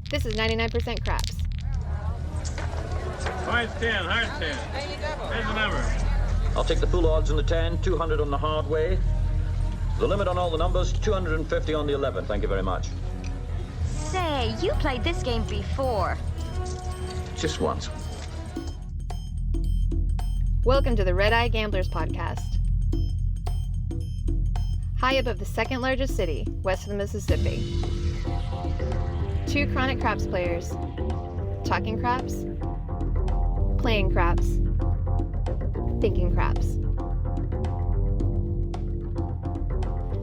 This is 99% Craps. Hard 10, hard 10. Here's the number. I'll take the full odds on the 10, 200 on the hard way. The limit on all the numbers, 250 on the 11. Thank you very much. Say, you played this game before. Just once. Welcome to the Red Eye Gamblers podcast. High above the second largest city, west of the Mississippi. Two chronic craps players, talking craps, playing craps, thinking craps.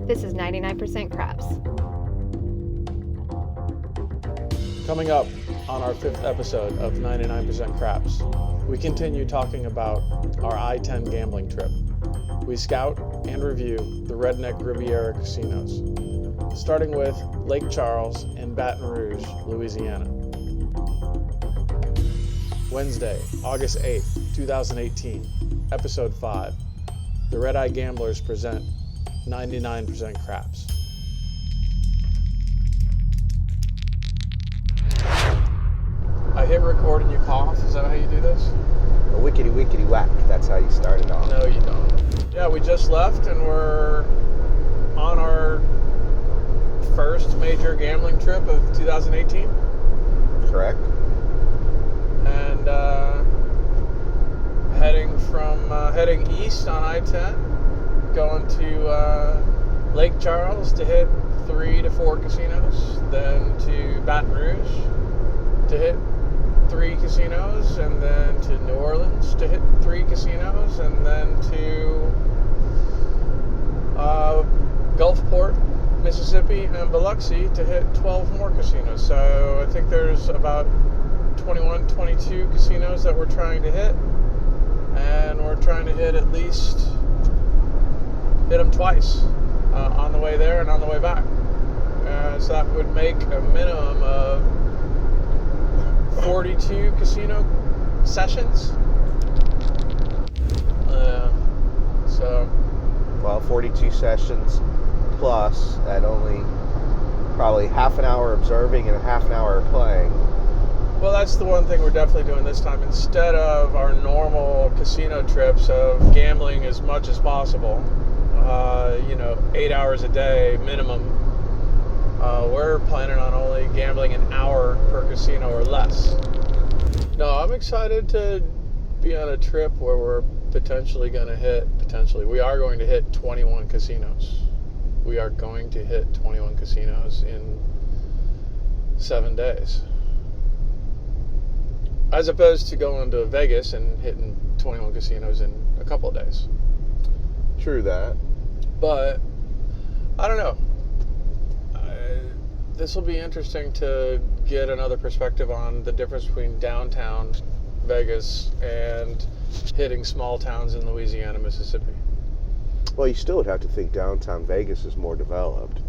This is 99% Craps. Coming up on our 5th episode of 99% Craps, we continue talking about our I-10 gambling trip. We scout and review the Red Neck Riviera Casinos, starting with Lake Charles in Baton Rouge, Louisiana. Wednesday, August 8th, 2018, Episode 5. The Red Eye Gamblers present 99% Craps. I hit record and you cough. Is that how you do this? A wickety wickety whack. That's how you start it off. No, you don't. Yeah, we just left and we're on our first major gambling trip of 2018. Correct. And heading east on I-10, going to Lake Charles to hit 3 to 4 casinos, then to Baton Rouge to hit 3 casinos, and then to New Orleans to hit 3 casinos, and then to Gulfport, Mississippi, and Biloxi to hit 12 more casinos. So I think there's about 21, 22 casinos that we're trying to hit, and we're trying to hit them twice on the way there and on the way back. So that would make a minimum of 42 casino sessions. Well, 42 sessions plus at only probably half an hour observing and a half an hour playing. Well, that's the one thing we're definitely doing this time. Instead of our normal casino trips of gambling as much as possible, 8 hours a day minimum, we're planning on only gambling an hour per casino or less. No, I'm excited to be on a trip where we're we are going to hit 21 casinos. We are going to hit 21 casinos in 7 days. As opposed to going to Vegas and hitting 21 casinos in a couple of days. True that. But, I don't know. This will be interesting to get another perspective on the difference between downtown Vegas and hitting small towns in Louisiana, Mississippi. Well, you still would have to think downtown Vegas is more developed.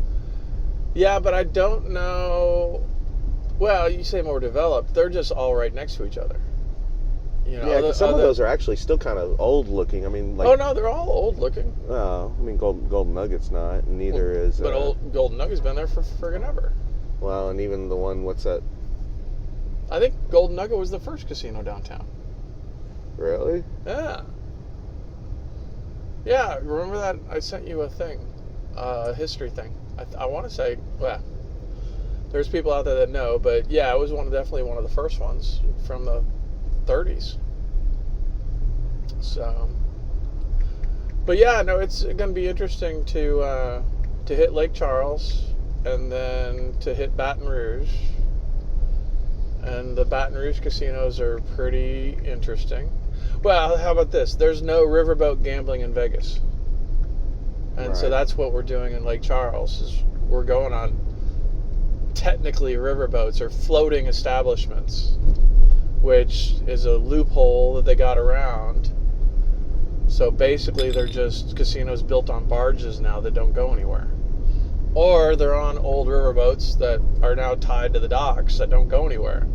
Yeah, but I don't know. Well, you say more developed. They're just all right next to each other. Yeah, some of those are actually still kind of old looking. I mean, like. Oh no, they're all old looking. Oh, I mean, Golden Nugget's not, and neither is. But Golden Nugget's been there for friggin' ever. Well, and even the one, what's that? I think Golden Nugget was the first casino downtown. Really? Yeah. Yeah, remember that? I sent you a thing, a history thing. I want to say, well, there's people out there that know, but yeah, it was definitely one of the first ones from the 30s. So, but yeah, no, it's going to be interesting to hit Lake Charles and then to hit Baton Rouge. And the Baton Rouge casinos are pretty interesting. Well, how about this? There's no riverboat gambling in Vegas. And right. So that's what we're doing in Lake Charles, is we're going on technically riverboats or floating establishments, which is a loophole that they got around. So basically they're just casinos built on barges now that don't go anywhere. Or they're on old riverboats that are now tied to the docks that don't go anywhere.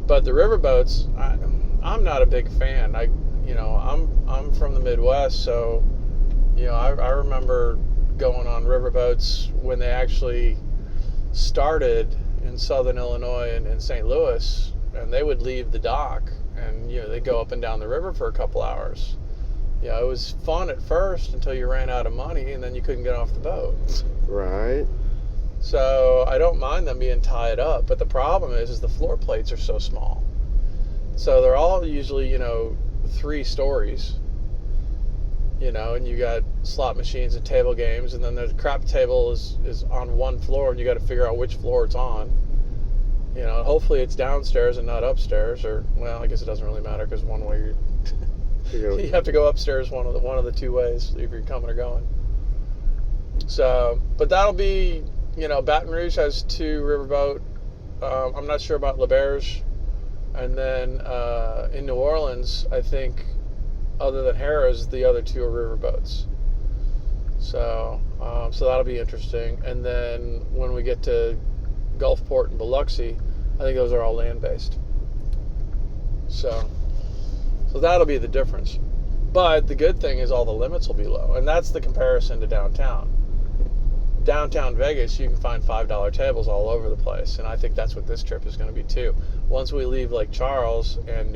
But the riverboats, I'm not a big fan. I'm from the Midwest, so I remember going on riverboats when they actually started in southern Illinois and in St. Louis, and they would leave the dock and they'd go up and down the river for a couple hours. It was fun at first until you ran out of money and then you couldn't get off the boat. Right. So I don't mind them being tied up, but the problem is the floor plates are so small. So they're all usually 3 stories. And you got slot machines and table games, and then the crap table is on one floor, and you got to figure out which floor it's on. Hopefully it's downstairs and not upstairs, or I guess it doesn't really matter because one way you have to go upstairs one of the 2 ways if you're coming or going. So, but that'll be Baton Rouge has 2 riverboat. I'm not sure about L'Auberge, and then in New Orleans, I think, other than Harrah's, the other 2 are riverboats. So that'll be interesting. And then when we get to Gulfport and Biloxi, I think those are all land-based. So that'll be the difference. But the good thing is all the limits will be low, and that's the comparison to downtown. Downtown Vegas, you can find $5 tables all over the place, and I think that's what this trip is going to be too. Once we leave Lake Charles and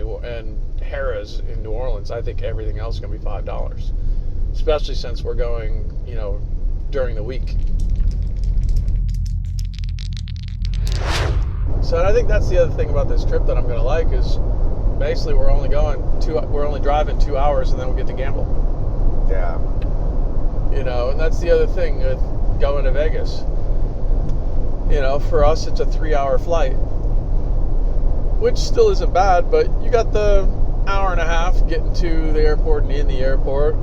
Harrah's in New Orleans, I think everything else is going to be $5, especially since we're going, during the week. So I think that's the other thing about this trip that I'm going to like is basically we're only driving 2 hours and then we get to gamble. Yeah. And that's the other thing with going to Vegas. For us it's a 3-hour flight, which still isn't bad, but you got the hour and a half getting to the airport and in the airport.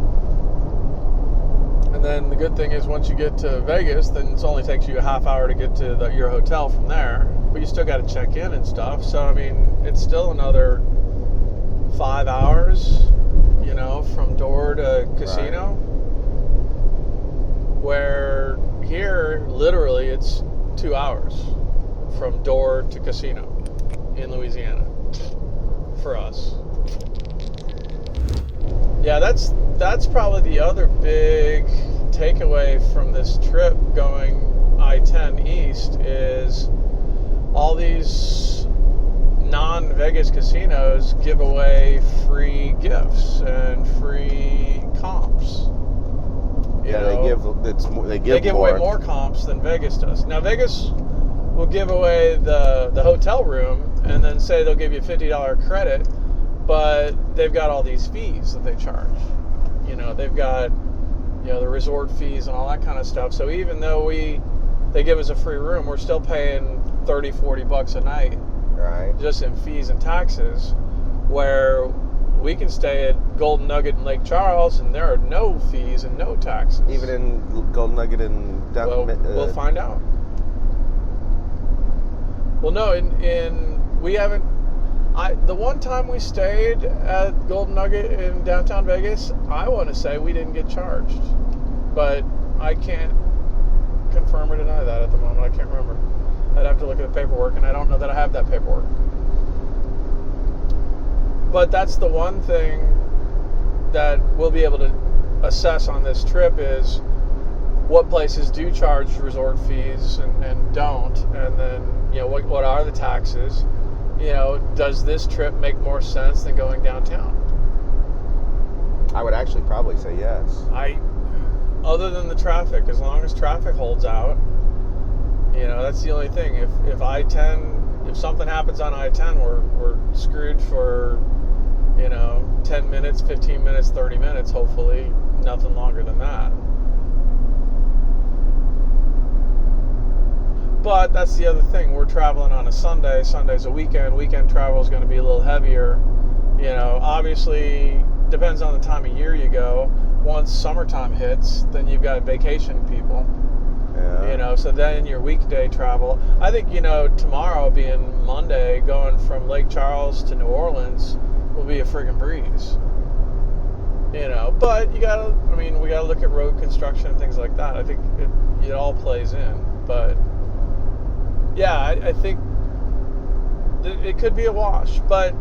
And then the good thing is once you get to Vegas, then it only takes you a half hour to get to your hotel from there, but you still got to check in and stuff. So I mean, it's still another 5 hours, from door to casino. Right. Where here, literally, it's 2 hours from door to casino in Louisiana for us. Yeah, that's probably the other big takeaway from this trip going I-10 east is all these non-Vegas casinos give away free gifts and free comps. They give away more comps than Vegas does. Now Vegas will give away the hotel room and then say they'll give you a $50 credit, but they've got all these fees that they charge. They've got the resort fees and all that kind of stuff. So even though they give us a free room, we're still paying $30-$40 a night, right? Just in fees and taxes. Where we can stay at Golden Nugget in Lake Charles, and there are no fees and no taxes. Even in Golden Nugget in we'll find out. Well, no, we haven't. The one time we stayed at Golden Nugget in downtown Vegas, I want to say we didn't get charged, but I can't confirm or deny that at the moment. I can't remember. I'd have to look at the paperwork, and I don't know that I have that paperwork. But that's the one thing that we'll be able to assess on this trip is what places do charge resort fees and don't, and then what are the taxes. Does this trip make more sense than going downtown? I would actually probably say yes. Other than the traffic, as long as traffic holds out, that's the only thing. If I-10, if something happens on I-10, we're screwed for 10 minutes, 15 minutes, 30 minutes, hopefully nothing longer than that. But that's the other thing. We're traveling on a Sunday. Sunday's a weekend. Weekend travel is going to be a little heavier. Obviously, depends on the time of year you go. Once summertime hits, then you've got vacation people. Yeah. So then your weekday travel. I think, tomorrow being Monday, going from Lake Charles to New Orleans will be a friggin' breeze. But we gotta look at road construction and things like that. I think it all plays in. But yeah, I think it could be a wash, but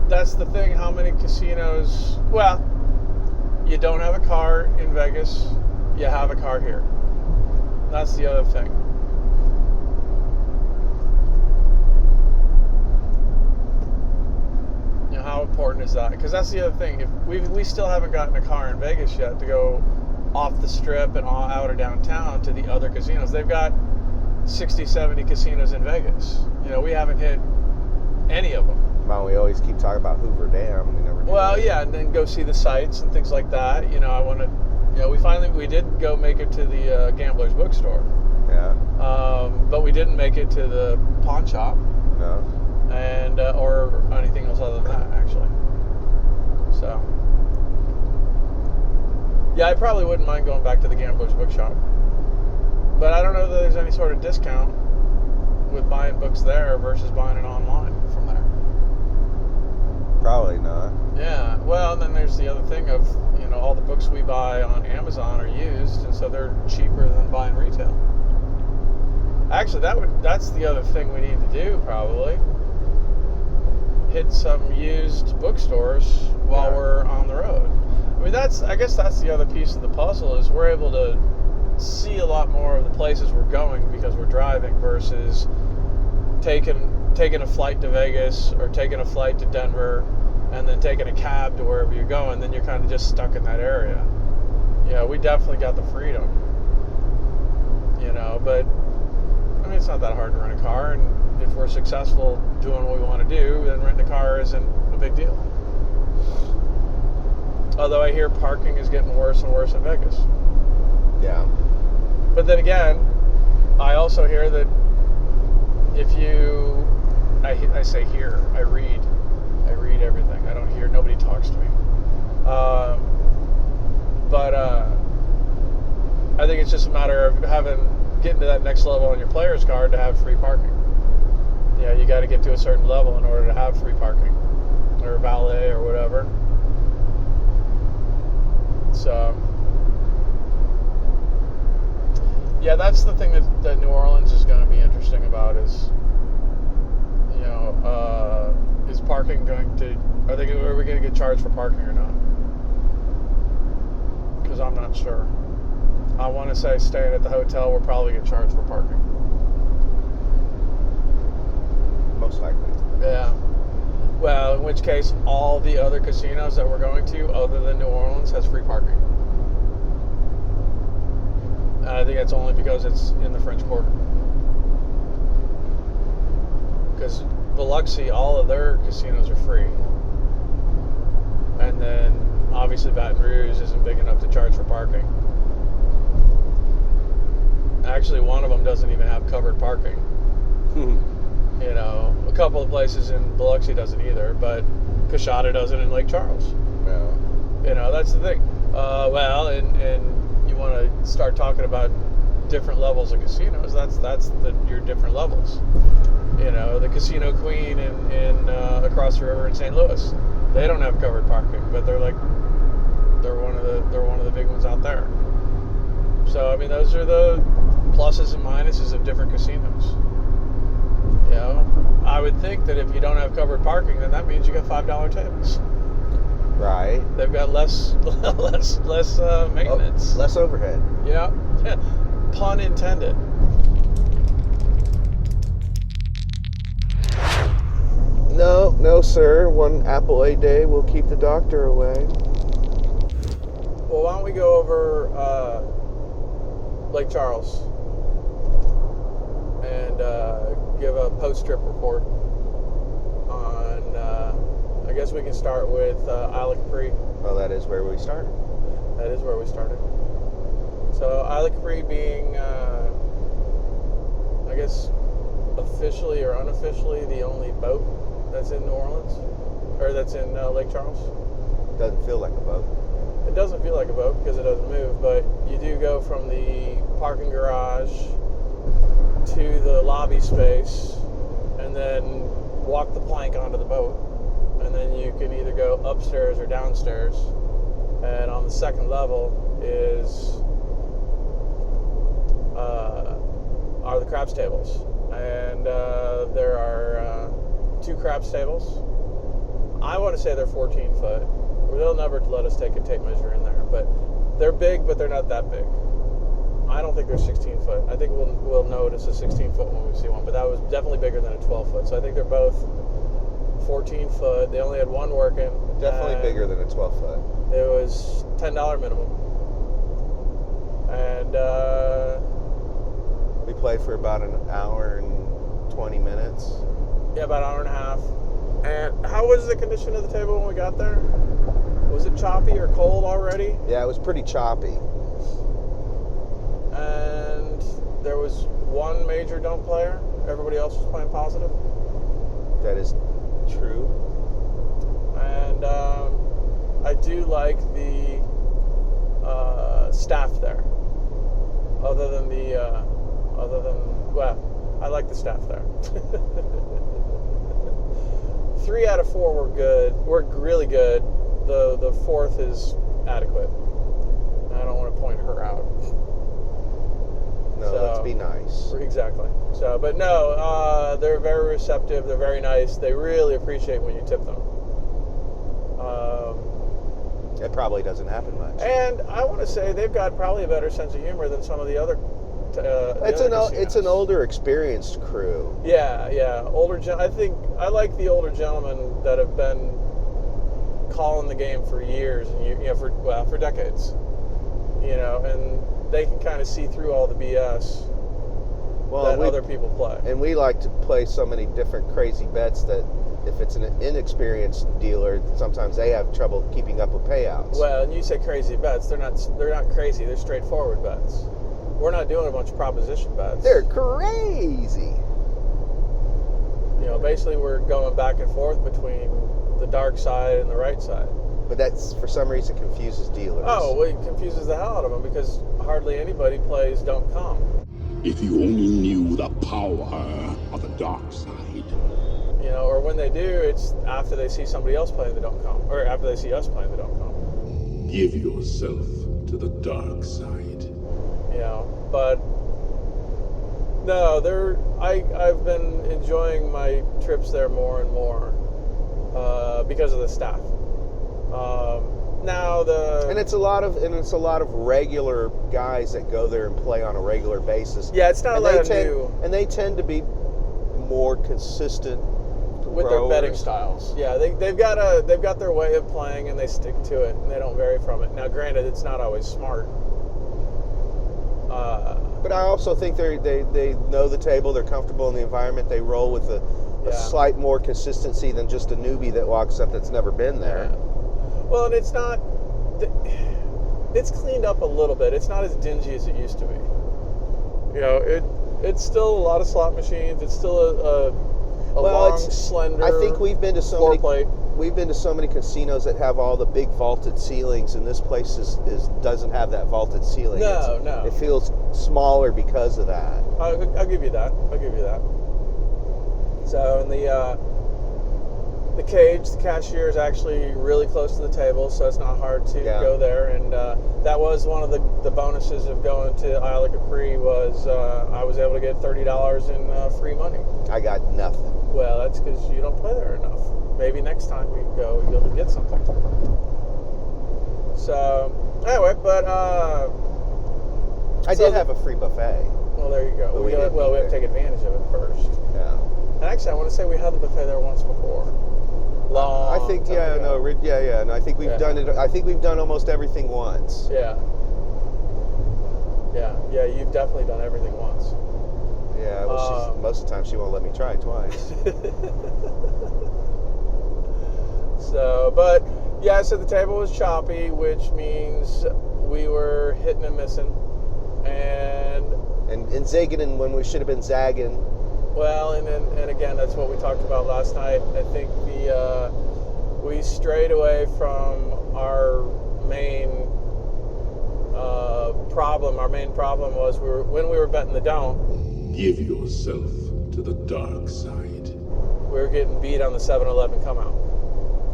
that's the thing. How many casinos? Well, you don't have a car in Vegas, you have a car here. That's the other thing. is that, because that's the other thing. If we still haven't gotten a car in Vegas yet to go off the strip and all out of downtown to the other casinos. They've got 60, 70 casinos in Vegas. We haven't hit any of them. Well, we always keep talking about Hoover Dam. We never do that. Yeah, and then go see the sites and things like that. I want to, we did go make it to the Gambler's Bookstore. Yeah. But we didn't make it to the pawn shop. No. And, or anything else other than that, actually. So. Yeah, I probably wouldn't mind going back to the Gambler's Bookshop. But I don't know that there's any sort of discount with buying books there versus buying it online from there. Probably not. Yeah, well, and then there's the other thing of, all the books we buy on Amazon are used, and so they're cheaper than buying retail. Actually, that's the other thing we need to do, probably. Hit some used bookstores while we're on the road. I mean, I guess that's the other piece of the puzzle, is we're able to see a lot more of the places we're going because we're driving versus taking a flight to Vegas or taking a flight to Denver and then taking a cab to wherever you're going. Then you're kind of just stuck in that area. We definitely got the freedom. But I mean, it's not that hard to rent a car, and if we're successful doing what we want to do, then renting a car isn't a big deal. Although I hear parking is getting worse and worse in Vegas. Yeah. But then again, I also hear that if you, I say hear, I read everything. I don't hear, nobody talks to me. But I think it's just a matter of getting to that next level on your player's card to have free parking. You got to get to a certain level in order to have free parking or valet or whatever. So, yeah, that's the thing that New Orleans is going to be interesting about is, is parking going to, are we going to get charged for parking or not? Because I'm not sure. I want to say staying at the hotel, we'll probably get charged for parking. Most likely. Yeah. Well, in which case, all the other casinos that we're going to, other than New Orleans, has free parking. And I think that's only because it's in the French Quarter. Because Biloxi, all of their casinos are free. And then, obviously, Baton Rouge isn't big enough to charge for parking. Actually, one of them doesn't even have covered parking. A couple of places in Biloxi doesn't either, but Coshada doesn't in Lake Charles. Yeah. That's the thing. And you want to start talking about different levels of casinos. That's your different levels. The Casino Queen in across the river in St. Louis, they don't have covered parking, but they're one of the big ones out there. So I mean, those are the pluses and minuses of different casinos. I would think that if you don't have covered parking, then that means you got $5 tables. Right. They've got less maintenance. Less overhead. Yeah. Pun intended. No, sir. One apple a day will keep the doctor away. Well, why don't we go over Lake Charles and give a post-trip report on, I guess we can start with Isle of Capri. Well, that is where we started. That is where we started. So Isle of Capri being, I guess, officially or unofficially the only boat that's in New Orleans, or that's in Lake Charles. Doesn't feel like a boat. It doesn't feel like a boat because it doesn't move, but you do go from the parking garage to the lobby space and then walk the plank onto the boat, and then you can either go upstairs or downstairs, and on the second level are the craps tables, and there are 2 craps tables. I want to say they're 14 foot. They'll never let us take a tape measure in there, but they're big, but they're not that big. I don't think they're 16 foot. I think we'll notice a 16 foot when we see one, but that was definitely bigger than a 12 foot. So I think they're both 14 foot. They only had one working. Definitely and bigger than a 12 foot. It was $10 minimum. And We played for about an hour and 20 minutes. yeah, about an hour and a half. And how was the condition of the table when we got there? Was it choppy or cold already? Yeah, it was pretty choppy. And there was one major don't player. Everybody else was playing positive. That is true. And I do like the staff there. I like the staff there. 3 out of 4 were good. Were really good. The fourth is adequate. I don't want to point her out. No, let's be nice. Exactly. So, but no, they're very receptive. They're very nice. They really appreciate when you tip them. It probably doesn't happen much. And I want to say they've got probably a better sense of humor than some of the other. It's an older, experienced crew. Yeah. I think I like the older gentlemen that have been calling the game for years and for decades. And they can kind of see through all the BS that other people play. And we like to play so many different crazy bets that if it's an inexperienced dealer, sometimes they have trouble keeping up with payouts. Well, and you say crazy bets, they're not crazy, they're straightforward bets. We're not doing a bunch of proposition bets. They're crazy. Basically we're going back and forth between the dark side and the right side. But that's, for some reason, confuses dealers. Oh, well, it confuses the hell out of them because hardly anybody plays don't come. If you only knew the power of the dark side. Or when they do, it's after they see somebody else playing the don't come, or after they see us playing the don't come. Give yourself to the dark side. But no, I've been enjoying my trips there more and more because of the staff. And it's a lot of regular guys that go there and play on a regular basis. Yeah, it's not a lot of new. And they tend to be more consistent with their betting styles. Yeah, they've got their way of playing and they stick to it and they don't vary from it. Now, granted, it's not always smart. But I also think they know the table. They're comfortable in the environment. They roll with a slight more consistency than just a newbie that walks up that's never been there. Yeah. Well, and it's not. It's cleaned up a little bit. It's not as dingy as it used to be. It's still a lot of slot machines. It's still a long, slender. I think we've been to so many casinos that have all the big vaulted ceilings, and this place doesn't have that vaulted ceiling. No. It feels smaller because of that. I'll give you that. So, in the cage, the cashier is actually really close to the table, so it's not hard to go there. And that was one of the bonuses of going to Isle of Capri was I was able to get $30 in free money. I got nothing. Well, that's because you don't play there enough. Maybe next time we go, you'll get something. So, anyway, but I did have a free buffet. Well, there you go. We have to take advantage of it first. Yeah. And actually, I want to say we had the buffet there once before. I think I think we've done it. I think we've done almost everything once. Yeah. You've definitely done everything once. Yeah. Well, most of the time she won't let me try it twice. So the table was choppy, which means we were hitting and missing, and zigging when we should have been zagging. Well, and again, that's what we talked about last night. I think we strayed away from our main problem. Our main problem was when we were betting the don't. Give yourself to the dark side. We were getting beat on the 7-11 come out,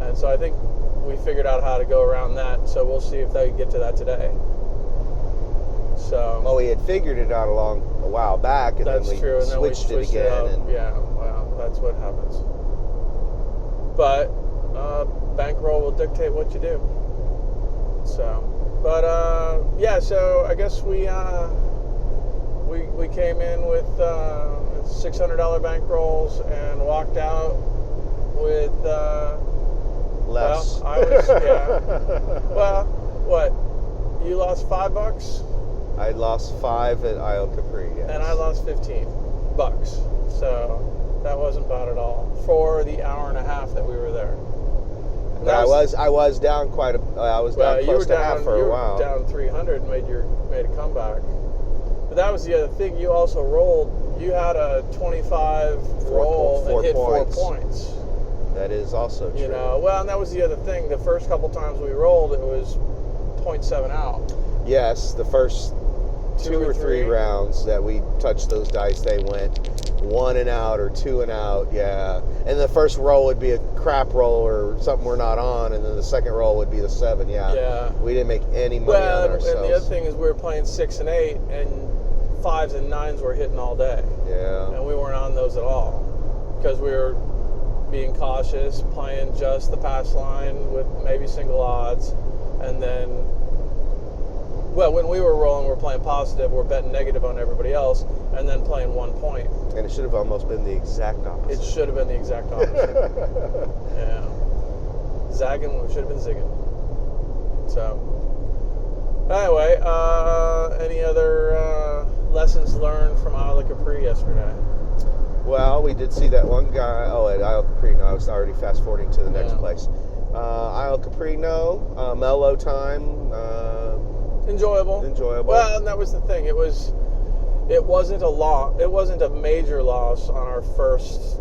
and so I think we figured out how to go around that. So we'll see if they can get to that today. So. Well, we had figured it out a while back, and then we switched it again. That's what happens. But bankroll will dictate what you do. So, but so I guess we came in with $600 bankrolls and walked out with Less. Well, I was Well, what? You lost $5, I lost 5 at Isle Capri. Yes. and I lost $15. So that wasn't bad at all for the hour and a half that we were there. And But that I was down quite a. I was down you close were to down, half for you a were while. down 300 and made a comeback. But that was the other thing. You also rolled. You had a 25 roll and hit 4 points. That is also true. You know, well, and that was the other thing. The first couple times we rolled, it was 0.7 out. Yes, the first 2 or 3 rounds that we touched those dice, they went 1 and out or 2 and out. Yeah, and the first roll would be a crap roll or something we're not on, and then the second roll would be the 7. Yeah. Yeah. We didn't make any money on ourselves. And the other thing is we were playing 6 and 8, and 5s and 9s were hitting all day. Yeah. And we weren't on those at all because we were being cautious, playing just the pass line with maybe single odds, and then, well, when we were rolling, we're playing positive, we're betting negative on everybody else, and then playing 1 point. And it should have almost been the exact opposite. It should have been the exact opposite. Yeah. Zagging should have been zigging. So, anyway, any other lessons learned from Isle of Capri yesterday? Well, we did see that one guy. Oh, at Isle Capri. No, I was already fast forwarding to the next Yeah. place. Isle Capri, no. Mellow time. Enjoyable. Well, and that was the thing. It wasn't a loss. It wasn't a major loss on our first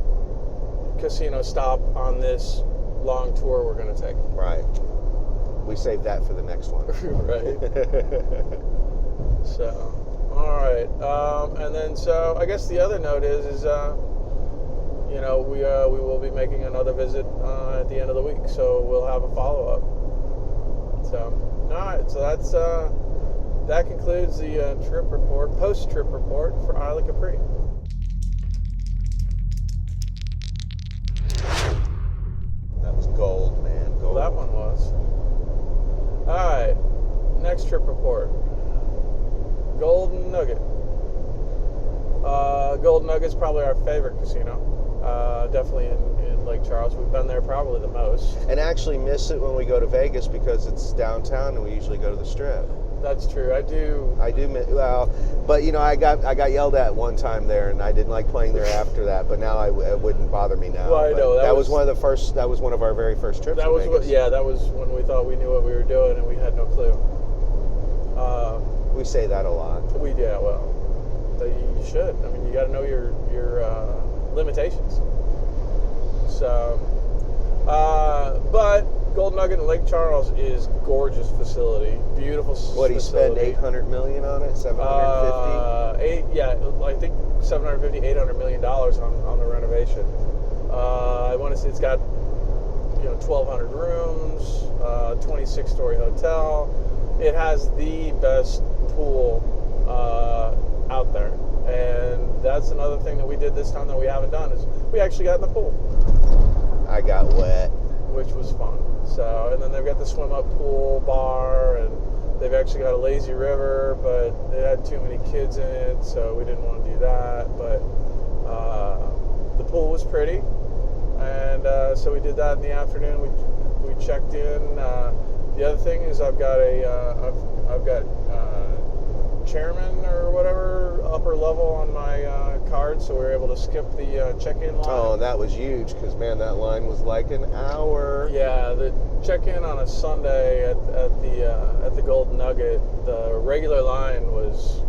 casino stop on this long tour we're going to take. Right. We saved that for the next one. Right. So, all right. And then, so I guess the other note is you know, we will be making another visit at the end of the week, so we'll have a follow up. So, all right. So that concludes the post trip report for Isle of Capri. That was gold, man. Gold. Well, that one was. All right. Next trip report. Golden Nugget. Golden Nugget's probably our favorite casino. Definitely in Lake Charles. We've been there probably the most. And actually miss it when we go to Vegas because it's downtown and we usually go to the Strip. That's true. I do. Well, but you know, I got yelled at one time there, and I didn't like playing there after that. But now it wouldn't bother me now. Well, I know that was one of the first. That was one of our very first trips. That to was Vegas. that was when we thought we knew what we were doing, and we had no clue. We say that a lot. Well, you should. I mean, you got to know your limitations. So, but Golden Nugget in Lake Charles is gorgeous facility, beautiful facility. What, he spent $800 million on it? $750? I think $750, $800 million on the renovation. I want to say it's got 1,200 rooms, 26-story hotel. It has the best pool out there, and that's another thing that we did this time that we haven't done is we actually got in the pool. I got wet, which was fun. So, and then they've got the swim up pool bar, and they've actually got a lazy river, but it had too many kids in it, so we didn't want to do that. But the pool was pretty, and so we did that in the afternoon. We checked in. The other thing is I've got chairman or whatever upper level on my card, so we were able to skip the check-in line. Oh, and that was huge because, man, that line was like an hour. Yeah, the check-in on a Sunday at the Golden Nugget, the regular line was,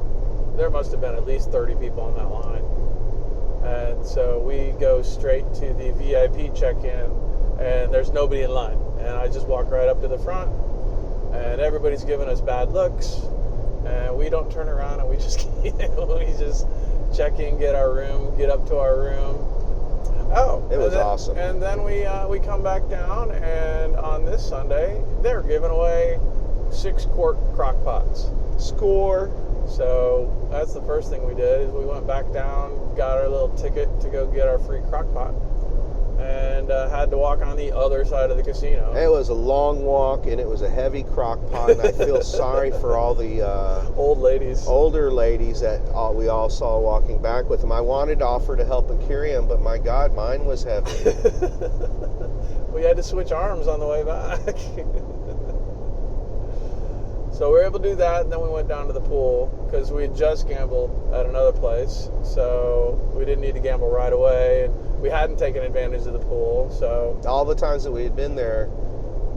there must have been at least 30 people on that line. And so we go straight to the VIP check-in, and there's nobody in line. And I just walk right up to the front, and everybody's giving us bad looks. And we don't turn around, and we just check in, get our room, get up to our room. Oh, it was awesome. And then we come back down, and on this Sunday they're giving away 6-quart crock pots. Score. So that's the first thing we did is we went back down, got our little ticket to go get our free crock pot, and had to walk on the other side of the casino. It was a long walk, and it was a heavy crock pot, and I feel sorry for all the Old ladies. older ladies that we all saw walking back with them. I wanted to offer to help and carry them, but my God, mine was heavy. We had to switch arms on the way back. So we were able to do that, and then we went down to the pool because we had just gambled at another place, so we didn't need to gamble right away, and we hadn't taken advantage of the pool. So All the times that we had been there,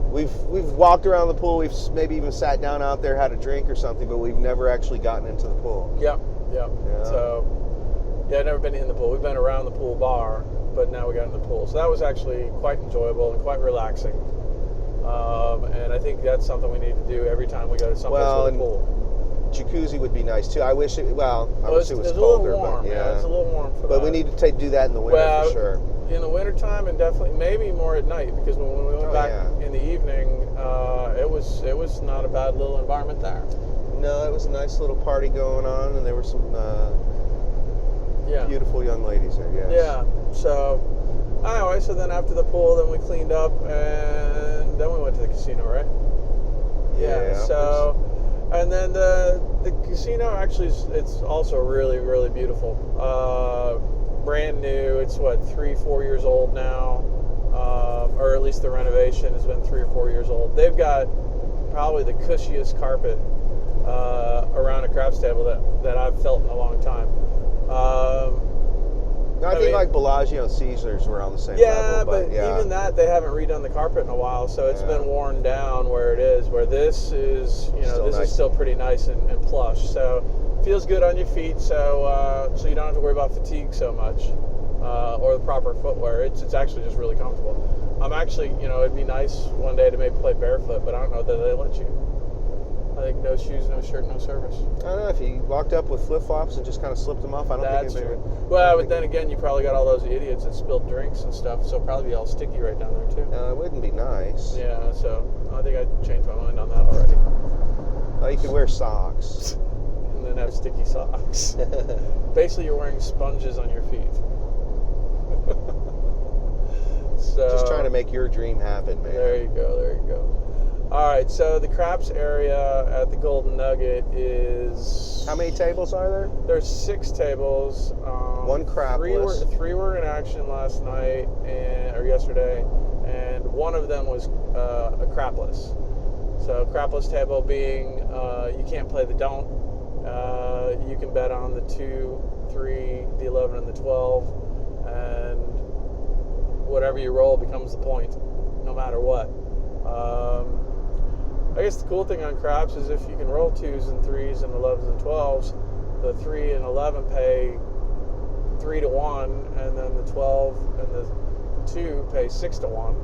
we've walked around the pool. We've maybe even sat down out there, had a drink or something, but we've never actually gotten into the pool. yeah. Yeah. So I've never been in the pool. We've been around the pool bar, but now we got in the pool. So that was actually quite enjoyable and quite relaxing. And I think that's something we need to do every time we go to someplace with a pool. Jacuzzi would be nice too. I wish it. Well, I wish it was it's colder, a little warm. but Yeah, it's a little warm for that. But we need to do that in the winter for sure. In the wintertime, and definitely maybe more at night, because when we went back in the evening, it was not a bad little environment there. No, it was a nice little party going on, and there were some beautiful young ladies there. Yes. Yeah. So anyway, so then after the pool, then we cleaned up, and then we went to the casino, right? Yeah. So, and then the casino actually it's also really, really beautiful. Brand new. It's what, 3-4 years old now, or at least the renovation has been 3 or 4 years old. They've got probably the cushiest carpet around a craps table that I've felt in a long time. I think like Bellagio and Caesars were on the same level. But even that, they haven't redone the carpet in a while, so it's been worn down where it is. Where this is, is still pretty nice and plush. So feels good on your feet, so you don't have to worry about fatigue so much, or the proper footwear. It's actually just really comfortable. I'm actually, it'd be nice one day to maybe play barefoot, but I don't know that they let you. I think no shoes, no shirt, no service. I don't know, if you walked up with flip-flops and just kind of slipped them off, I don't think anybody would. Well, but then again, you probably got all those idiots that spilled drinks and stuff, so it'll probably be all sticky right down there too. It wouldn't be nice. Yeah, so I think I changed my mind on that already. Oh, you could wear socks. And then have sticky socks. Basically, you're wearing sponges on your feet. So just trying to make your dream happen, man. There you go. All right, so the craps area at the Golden Nugget is... How many tables are there? There's 6 tables. One crapless. Three were in action last night or yesterday, and one of them was a crapless. So crapless table being you can't play the don't. You can bet on the 2, 3, the 11, and the 12, and whatever you roll becomes the point, no matter what. I guess the cool thing on craps is if you can roll 2s and 3s and 11s and 12s, the 3 and 11 pay 3 to 1, and then the 12 and the 2 pay 6 to 1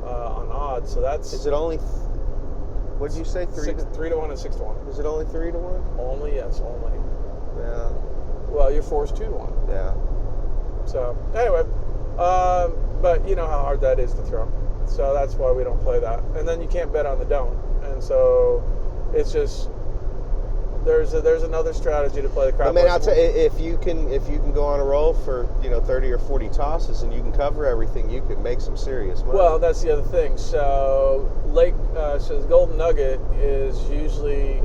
on odds. So that's... Is it only... What did you say? 3 to 1 and 6 to 1. Is it only 3 to 1? Only, yes, only. Yeah. Well, you're forced 2 to 1. Yeah. So anyway, but you know how hard that is to throw. So that's why we don't play that. And then you can't bet on the don't. And so it's just there's another strategy to play the crap. I mean, I'll tell you, if you can go on a roll for 30 or 40 tosses and you can cover everything, you could make some serious money. Well, that's the other thing. So so the Golden Nugget is usually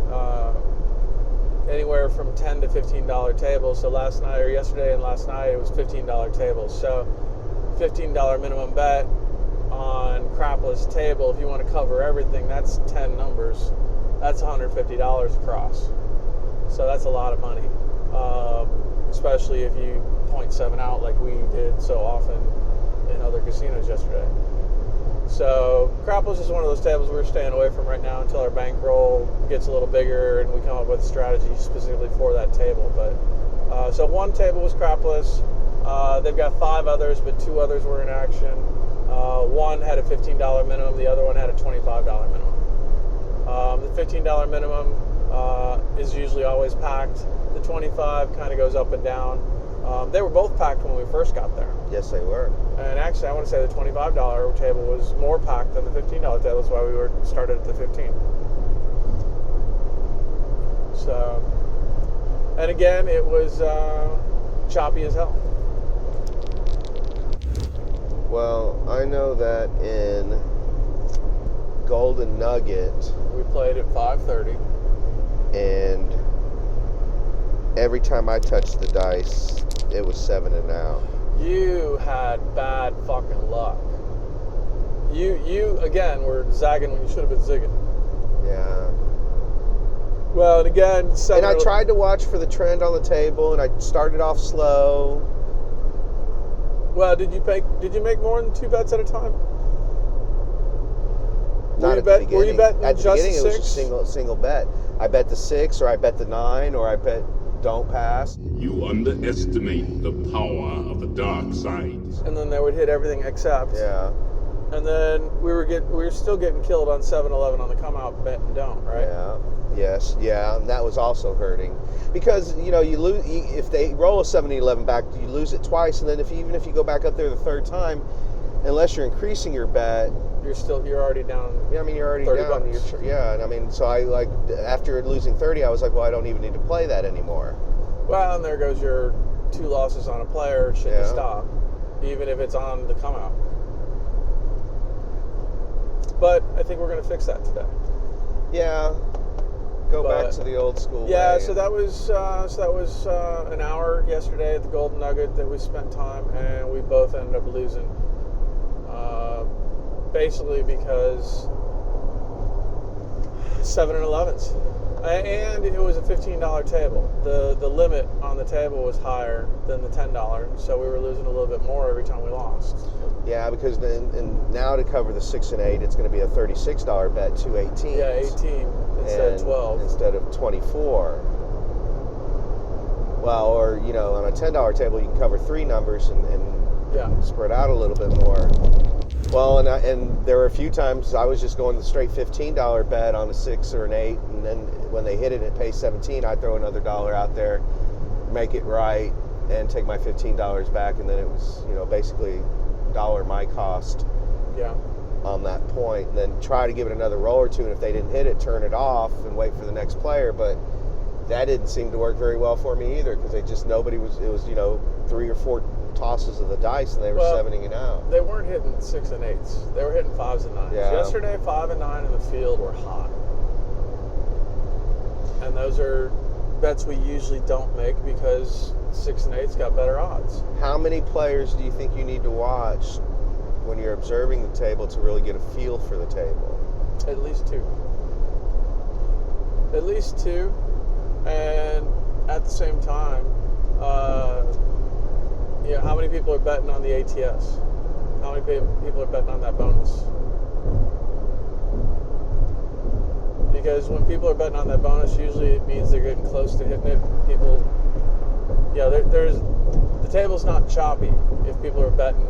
anywhere from $10 to $15 tables. So yesterday and last night it was $15 tables. So $15 minimum bet on crapless table. If you want to cover everything, that's 10 numbers. That's $150 across. So that's a lot of money, especially if you 0.7 out like we did so often in other casinos yesterday. So crapless is one of those tables we're staying away from right now until our bankroll gets a little bigger and we come up with a strategy specifically for that table. But so one table was crapless. They've got 5 others, but 2 others were in action. One had a $15 minimum, the other one had a $25 minimum. The $15 minimum is usually always packed. The 25 kind of goes up and down. They were both packed when we first got there. Yes, they were. And actually, I want to say the $25 table was more packed than the $15 table. That's why we started at the 15. So, and again, it was choppy as hell. Well, I know that in Golden Nugget, We played at 5:30. and every time I touched the dice, it was 7 and out. You had bad fucking luck. You again were zagging when you should have been zigging. Yeah. Well, and again, And I tried to watch for the trend on the table, and I started off slow. Well, did you make more than 2 bets at a time? Not at the beginning. Were you betting at the just beginning, the it was 6? a single bet. I bet the 6, or I bet the 9, or I bet don't pass. You underestimate the power of the dark side. And then they would hit everything except. Yeah. And then we were still getting killed on 7-11 on the come out bet and don't, right? Yeah. Yes. Yeah. And that was also hurting because you lose if they roll a 7-11 back, you lose it twice, and then even if you go back up there the third time, unless you're increasing your bet, you're already down. yeah, I mean you're already $30 down. bucks. Yeah, and I mean so I after losing 30, I was like, well, I don't even need to play that anymore. Well, and there goes your 2 losses on a player. Should you Yeah. stop, even if it's on the come out. But I think we're going to fix that today. Yeah. Go back But- to the old school Yeah, way. so that was an hour yesterday at the Golden Nugget that we spent time, and we both ended up losing. Basically because 7 and 11s, and it was a $15 table. The limit on the table was higher than the $10, so we were losing a little bit more every time we lost. Yeah, because and now to cover the 6 and 8, it's going to be a $36 bet, 2 18s. Yeah, 18 instead of 12. Instead of 24. Well, or on a $10 table, you can cover 3 numbers and Yeah. spread out a little bit more. Well, and there were a few times I was just going the straight $15 bet on a 6 or an 8, and then when they hit it and it pays 17, I'd throw another $1 out there, make it right, and take my $15 back, and then it was basically $1 my cost Yeah. on that point, and then try to give it another roll or two, and if they didn't hit it, turn it off and wait for the next player. But that didn't seem to work very well for me either, because it was 3 or 4 tosses of the dice, and they were 7ing it out. They weren't hitting 6 and 8s. They were hitting 5s and 9s. Yeah. Yesterday, 5 and 9 in the field were hot. And those are bets we usually don't make because 6 and 8's got better odds. How many players do you think you need to watch when you're observing the table to really get a feel for the table? At least 2. At least 2. And at the same time, how many people are betting on the ATS? How many people are betting on that bonus? Because when people are betting on that bonus, usually it means they're getting close to hitting it. People, the table's not choppy if people are betting.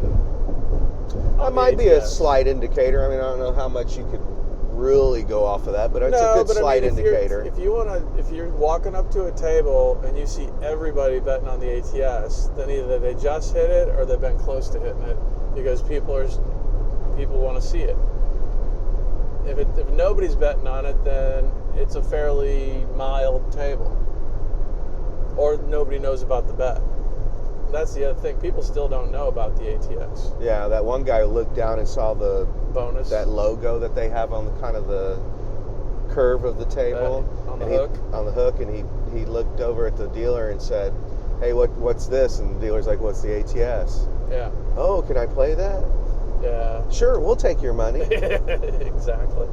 That might be a slight indicator. I mean, I don't know how much you could really go off of that, but it's a good slight indicator. If you're walking up to a table and you see everybody betting on the ATS, then either they just hit it or they've been close to hitting it because people want to see it. If nobody's betting on it, then it's a fairly mild table, or nobody knows about the bet. That's the other thing. People still don't know about the ATS. Yeah, that one guy looked down and saw the bonus, that logo that they have on the kind of the curve of the table on the hook. On the hook, and he looked over at the dealer and said, "Hey, what's this?" And the dealer's like, "What's the ATS?" Yeah. Oh, can I play that? Yeah. Sure, we'll take your money. Exactly.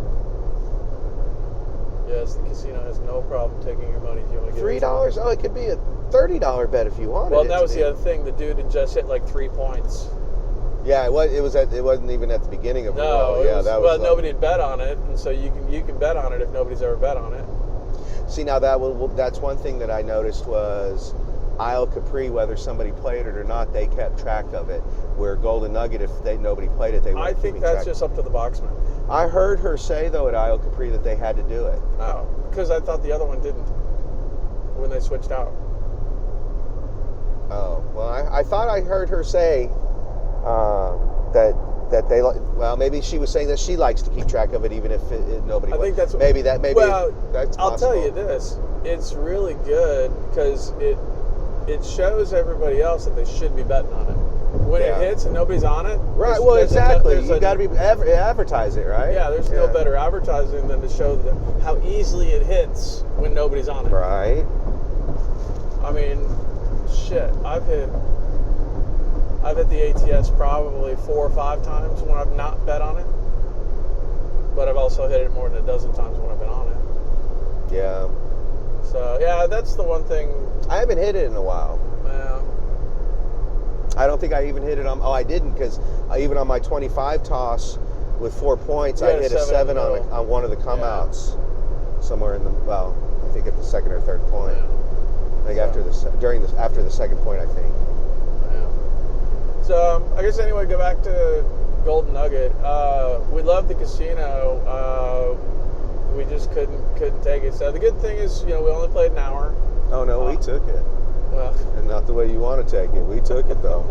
Yes, the casino has no problem taking your money if you want to get $3? Oh, it could be a $30 bet if you wanted. Well, that was the other thing. The dude had just hit like 3 points. Yeah, it wasn't even at the beginning of the roll. Yeah, nobody had bet on it, and so you can bet on it if nobody's ever bet on it. See, now that's one thing that I noticed was Isle Capri, whether somebody played it or not, they kept track of it. Where Golden Nugget, if nobody played it, they weren't keeping track. I think that's just up to the boxman. I heard her say though at Isle Capri that they had to do it. Oh, because I thought the other one didn't when they switched out. Oh, well, I thought I heard her say that they well, maybe she was saying that she likes to keep track of it even if nobody. I think that's maybe well, that's possible. I'll tell you this: it's really good because it shows everybody else that they should be betting on it. when it hits and nobody's on it. Right. Well, exactly. You got to be advertise it, right? Yeah. There's no better advertising than to show how easily it hits when nobody's on it. Right. I mean, shit. I've hit the ATS probably 4 or 5 times when I've not bet on it. But I've also hit it more than a dozen times when I've been on it. Yeah. So, yeah, that's the one thing. I haven't hit it in a while. Yeah. I don't think I even hit it on... Oh, I didn't, because even on my 25 toss with 4 points, I hit a 7 on one of the come-outs. Somewhere in the... Well, I think at the second or third point. Yeah. I think after the second point, I think. Yeah. So, I guess anyway, go back to Golden Nugget. We loved the casino. We just couldn't take it. So the good thing is, we only played an hour. Oh no, we took it. Well, and not the way you want to take it. We took it though.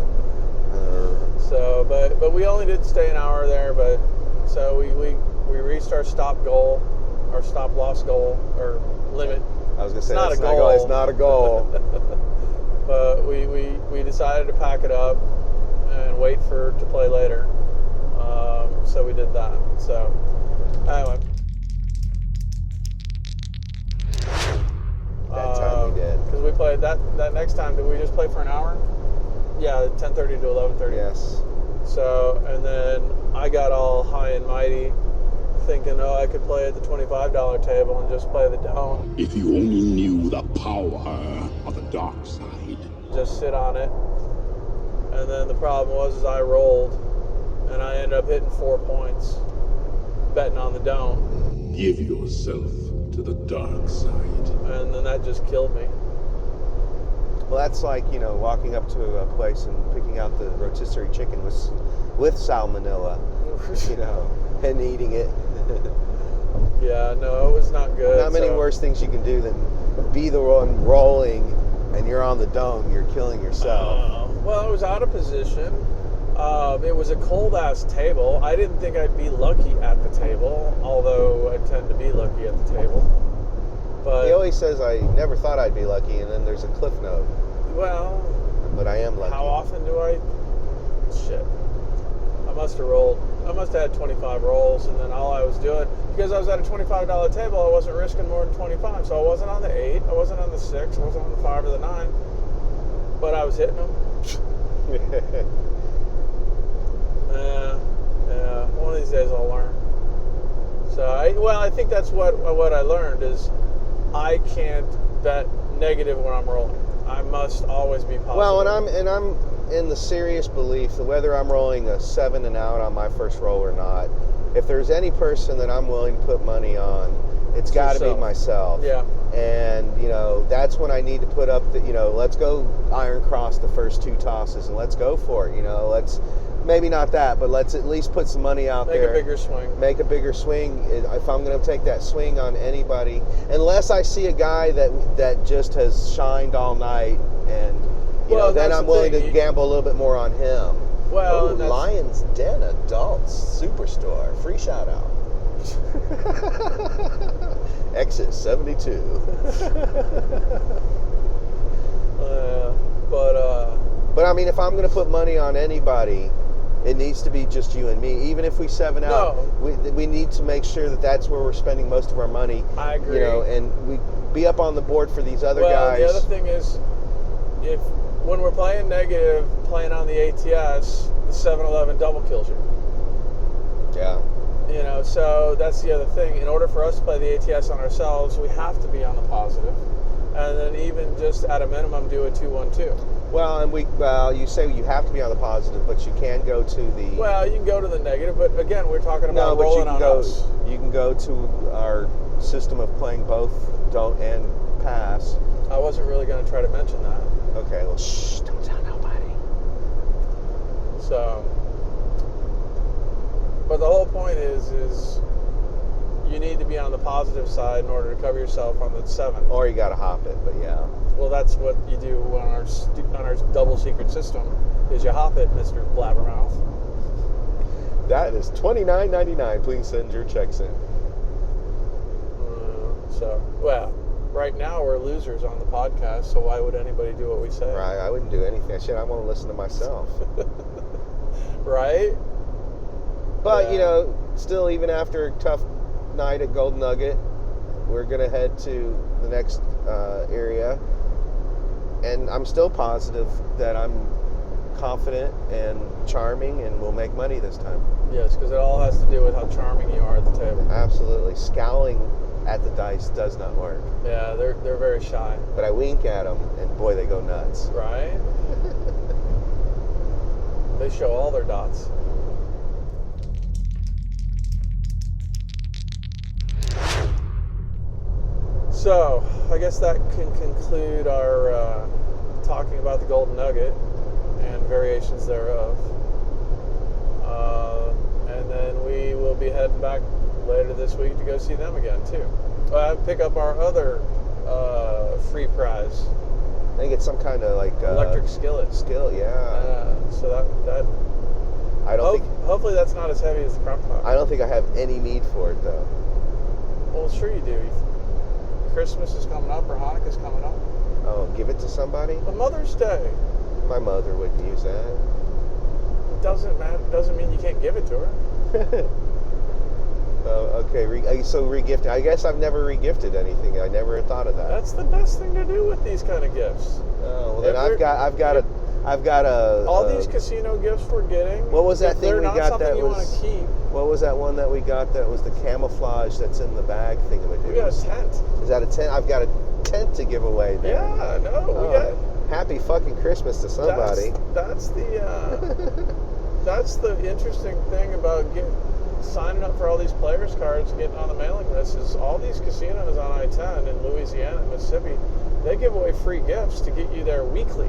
So, but we only did stay an hour there. But so we reached our stop goal, our stop loss goal or limit. I was gonna say it's not a goal. It's not a goal. But we decided to pack it up and wait to play later. So we did that. So anyway. That time we did. Because we played that next time. Did we just play for an hour? Yeah, 10:30 to 11:30. Yes. So, and then I got all high and mighty, thinking, I could play at the $25 table and just play the dome. If you only knew the power of the dark side. Just sit on it. And then the problem was I rolled, and I ended up hitting 4 points, betting on the dome. Give yourself to the dark side. And then that just killed me. Well, that's like, walking up to a place and picking out the rotisserie chicken with salmonella, and eating it. Yeah, no, it was not good. Not many worse things you can do than be the one rolling and you're on the dome. You're killing yourself. Well, I was out of position. It was a cold-ass table. I didn't think I'd be lucky at the table, although I tend to be lucky at the table. But he always says, I never thought I'd be lucky, and then there's a cliff note. Well, but I am lucky. How often do I? Shit. I must have had 25 rolls, and then all I was doing, because I was at a $25 table, I wasn't risking more than 25. So I wasn't on the 8, I wasn't on the 6, I wasn't on the 5 or the 9, but I was hitting them. Yeah. One of these days I'll learn. So I think that's what I learned is I can't bet negative when I'm rolling. I must always be positive. Well, and I'm in the serious belief that whether I'm rolling a 7 and out on my first roll or not, if there's any person that I'm willing to put money on, it's got to be myself. Yeah. And, that's when I need to put up the, let's go iron cross the first 2 tosses and let's go for it. Let's, maybe not that, but let's at least put some money out there. Make a bigger swing. Make a bigger swing. If I'm going to take that swing on anybody, unless I see a guy that just has shined all night and, then I'm willing to gamble a little bit more on him. Well, Lion's Den Adults Superstore. Free shout out. Exit 72. But I mean, if I'm going to put money on anybody, it needs to be just you and me. Even if we 7 out, we need to make sure that that's where we're spending most of our money. I agree. And we be up on the board for these other guys. The other thing is, when we're playing negative, playing on the ATS, the 7-11 double kills you. Yeah. So that's the other thing. In order for us to play the ATS on ourselves, we have to be on the positive. And then even just at a minimum, do a 2-1-2. Well, you say you have to be on the positive, but you can go to the... Well, you can go to the negative, but again, we're talking about rolling on us. You can go to our system of playing both don't and pass. I wasn't really going to try to mention that. Okay, well, shh, don't tell nobody. So, but the whole point is you need to be on the positive side in order to cover yourself on the 7. Or you got to hop it, but yeah. Well, that's what you do on our double secret system, is you hop it, Mr. Blabbermouth. That is $29.99. Please send your checks in. right now we're losers on the podcast, so why would anybody do what we say? Right, I wouldn't do anything. Shit, I want to listen to myself. Right? But, Yeah. you know, still, even after a tough night at Golden Nugget, we're going to head to the next area. And I'm still positive that I'm confident and charming and we'll make money this time. Yes, because it all has to do with how charming you are at the table. Absolutely. Scowling at the dice does not work. Yeah, they're very shy. But I wink at them, and boy, they go nuts. Right? They show all their dots. So, I guess that can conclude our talking about the Golden Nugget and variations thereof. And then we will be heading back later this week to go see them again, too. Pick up our other free prize. I think it's some kind of like Electric skillet. skill, yeah. So that I don't think hopefully that's not as heavy as the crock pot. I don't think I have any need for it though. Well, sure you do. Christmas is coming up or Hanukkah's coming up. Oh, give it to somebody? But Mother's Day My mother wouldn't use that. doesn't mean you can't give it to her. Okay, so regifting. I guess I've never regifted anything. I never had thought of that. That's the best thing to do with these kind of gifts. Oh, well then If I've got a. All these casino gifts we're getting. What was that if thing they're we not got something that you was? want to keep. What was that one that we got that was the camouflage that's in the bag thingamajig? We got a tent. Is that a tent? I've got a tent to give away there. Yeah, no, we got. Happy fucking Christmas to somebody. That's the interesting thing about signing up for all these players cards and getting on the mailing list is all these casinos on I-10 in Louisiana and Mississippi, they give away free gifts to get you there weekly.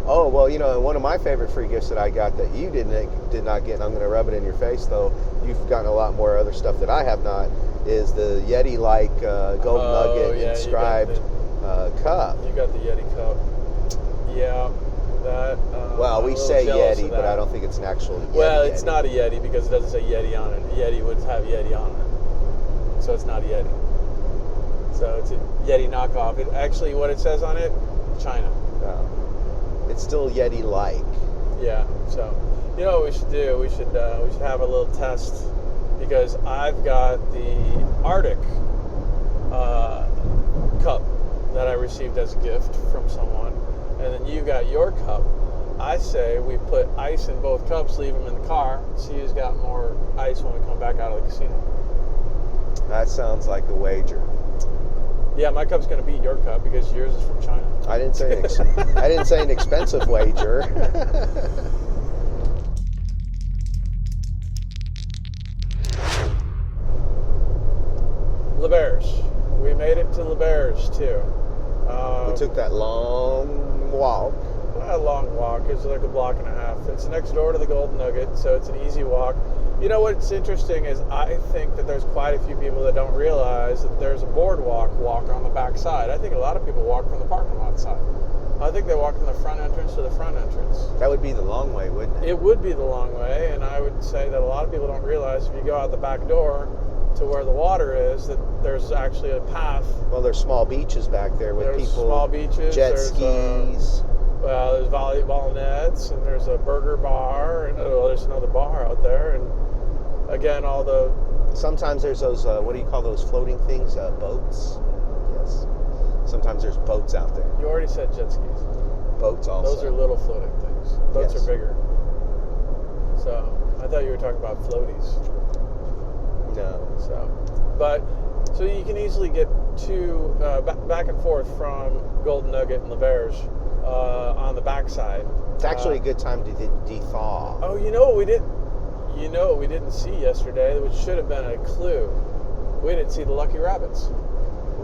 Oh, well, you know, one of my favorite free gifts that I got that you did not get, and I'm going to rub it in your face, though, you've gotten a lot more other stuff that I have not, is the Yeti-like Golden Nugget inscribed cup. You got the Yeti cup. Yeah, that... Well, I'm we a little say jealous of Yeti, but that. I don't think it's an actual Yeti. Well, it's not a Yeti because it doesn't say Yeti on it. A Yeti would have Yeti on it. So it's not a Yeti. So it's a Yeti knockoff. It actually, what it says on it, China. No. It's still Yeti-like. Yeah. So, you know what we should do? We should have a little test because I've got the Arctic cup that I received as a gift from someone, and then you got your cup. I say we put ice in both cups, leave them in the car, see who's got more ice when we come back out of the casino. That sounds like a wager. Yeah, my cup's going to beat your cup because yours is from China. I didn't say an expensive wager. Le Bears. We made it to Le Bears too. We took that long walk. Not a long walk. It's like a block and a half. It's next door to the Golden Nugget, so it's an easy walk. You know what's interesting is I think that there's quite a few people that don't realize that there's a boardwalk walk on the back side. I think a lot of people walk from the parking lot side. I think they walk from the front entrance to the front entrance. That would be the long way, wouldn't it? It would be the long way, and I would say that a lot of people don't realize if you go out the back door to where the water is, that there's actually a path. Well, there's small beaches back there with There's people, small beaches, jet there's, skis. Well, there's volleyball nets, and there's a burger bar, and there's another bar out there, and again, all the... Sometimes there's those, what do you call those floating things? Boats? Yes. Sometimes there's boats out there. You already said jet skis. Boats also. Those are little floating things. Boats Yes. are bigger. So, I thought you were talking about floaties. No. So you can easily get to, back and forth from Golden Nugget and Le Bears on the backside. It's actually a good time to de-thaw. Oh, you know what we didn't see yesterday, which should have been a clue. We didn't see the lucky rabbits.